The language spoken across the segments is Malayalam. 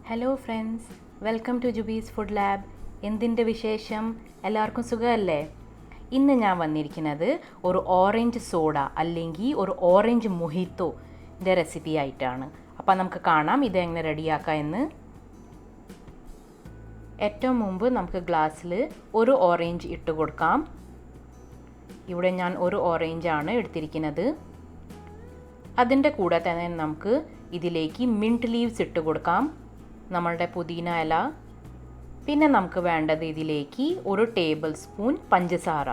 Hello friends, welcome to Jubi's food lab. എന്തിൻ്റെ വിശേഷം? എല്ലാവർക്കും സുഖമല്ലേ? ഇന്ന് ഞാൻ വന്നിരിക്കുന്നത് ഒരു ഓറഞ്ച് സോഡ അല്ലെങ്കിൽ ഒരു ഓറഞ്ച് മൊഹിത്തോൻ്റെ റെസിപ്പി ആയിട്ടാണ്. അപ്പോൾ നമുക്ക് കാണാം ഇത് എങ്ങനെ റെഡിയാക്കാം എന്ന്. ഏറ്റവും മുമ്പ് നമുക്ക് ഗ്ലാസ്സിൽ ഒരു ഓറഞ്ച് ഇട്ട് കൊടുക്കാം. ഇവിടെ ഞാൻ ഒരു ഓറഞ്ചാണ് എടുത്തിരിക്കുന്നത്. അതിൻ്റെ കൂടെ തന്നെ നമുക്ക് ഇതിലേക്ക് മിൻറ്റ് ലീവ്സ് ഇട്ട് കൊടുക്കാം, നമ്മളുടെ പുതിന ഇല. പിന്നെ നമുക്ക് വേണ്ടത് ഇതിലേക്ക് ഒരു ടേബിൾ സ്പൂൺ പഞ്ചസാര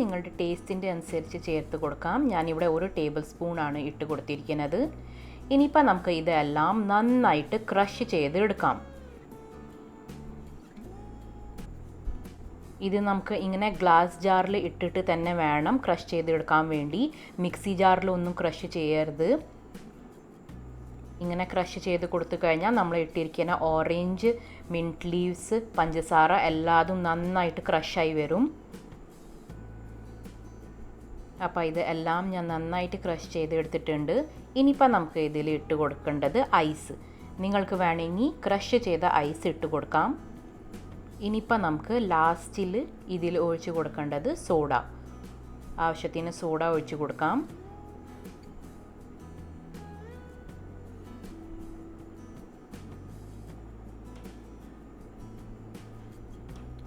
നിങ്ങളുടെ ടേസ്റ്റിൻ്റെ അനുസരിച്ച് ചേർത്ത് കൊടുക്കാം. ഞാനിവിടെ ഒരു ടേബിൾ സ്പൂണാണ് ഇട്ട് കൊടുത്തിരിക്കുന്നത്. ഇനിയിപ്പോൾ നമുക്ക് ഇതെല്ലാം നന്നായിട്ട് ക്രഷ് ചെയ്ത് എടുക്കാം. ഇത് നമുക്ക് ഇങ്ങനെ ഗ്ലാസ് ജാറിൽ ഇട്ടിട്ട് തന്നെ വേണം ക്രഷ് ചെയ്തെടുക്കാൻ വേണ്ടി. മിക്സി ജാറിലൊന്നും ക്രഷ് ചെയ്യരുത്. ഇങ്ങനെ ക്രഷ് ചെയ്ത് കൊടുത്തു കഴിഞ്ഞാൽ നമ്മൾ ഇട്ടിരിക്കുന്ന ഓറഞ്ച്, മിൻറ്റ് ലീവ്സ്, പഞ്ചസാര എല്ലാതും നന്നായിട്ട് ക്രഷായി വരും. അപ്പോൾ ഇത് എല്ലാം ഞാൻ നന്നായിട്ട് ക്രഷ് ചെയ്തെടുത്തിട്ടുണ്ട്. ഇനിയിപ്പോൾ നമുക്ക് ഇതിൽ ഇട്ട് കൊടുക്കേണ്ടത് ഐസ്. നിങ്ങൾക്ക് വേണമെങ്കിൽ ക്രഷ് ചെയ്ത ഐസ് ഇട്ട് കൊടുക്കാം. ഇനിയിപ്പോൾ നമുക്ക് ലാസ്റ്റിൽ ഇതിൽ ഒഴിച്ച് കൊടുക്കേണ്ടത് സോഡ. ആവശ്യത്തിന് സോഡ ഒഴിച്ച് കൊടുക്കാം.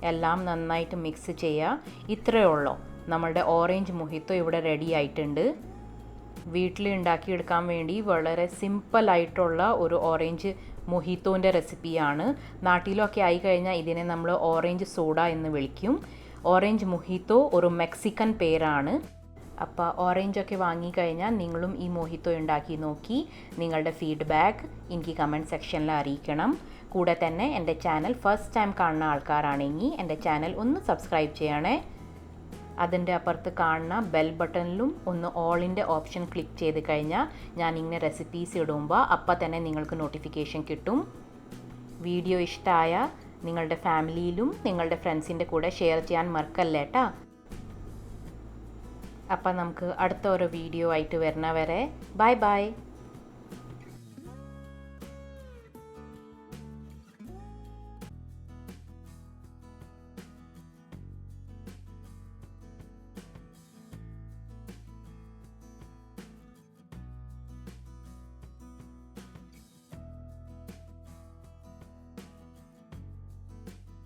എല്ലാം നന്നായിട്ട് മിക്സ് ചെയ്യുക. ഇത്രയേ ഉള്ളൂ, നമ്മളുടെ ഓറഞ്ച് മൊഹിത്തോ ഇവിടെ റെഡി ആയിട്ടുണ്ട്. വീട്ടിൽ ഉണ്ടാക്കിയെടുക്കാൻ വേണ്ടി വളരെ സിമ്പിളായിട്ടുള്ള ഒരു ഓറഞ്ച് മൊഹിത്തോൻ്റെ റെസിപ്പിയാണ്. നാട്ടിലൊക്കെ ആയിക്കഴിഞ്ഞാൽ ഇതിനെ നമ്മൾ ഓറഞ്ച് സോഡ എന്ന് വിളിക്കും. ഓറഞ്ച് മൊഹിത്തോ ഒരു മെക്സിക്കൻ പേരാണ്. അപ്പോൾ ഓറഞ്ചൊക്കെ വാങ്ങിക്കഴിഞ്ഞാൽ നിങ്ങളും ഈ മൊഹിത്തോ ഉണ്ടാക്കി നോക്കി നിങ്ങളുടെ ഫീഡ്ബാക്ക് എനിക്ക് കമൻറ്റ് സെക്ഷനിൽ അറിയിക്കണം. കൂടെ തന്നെ എൻ്റെ ചാനൽ ഫസ്റ്റ് ടൈം കാണുന്ന ആൾക്കാരാണെങ്കിൽ എൻ്റെ ചാനൽ ഒന്ന് സബ്സ്ക്രൈബ് ചെയ്യണേ. അതിൻ്റെ അപ്പുറത്ത് കാണുന്ന ബെൽ ബട്ടണിലും ഒന്ന് ഓളിൻ്റെ ഓപ്ഷൻ ക്ലിക്ക് ചെയ്ത് കഴിഞ്ഞാൽ ഞാൻ ഇങ്ങനെ റെസിപ്പീസ് ഇടുമ്പോൾ അപ്പം തന്നെ നിങ്ങൾക്ക് നോട്ടിഫിക്കേഷൻ കിട്ടും. വീഡിയോ ഇഷ്ടമായ നിങ്ങളുടെ ഫാമിലിയിലും നിങ്ങളുടെ ഫ്രണ്ട്സിൻ്റെ കൂടെ ഷെയർ ചെയ്യാൻ മറക്കല്ലേ കേട്ടോ. അപ്പം നമുക്ക് അടുത്ത ഒരു വീഡിയോ ആയിട്ട് വരുന്നവരെ ബൈ ബൈ.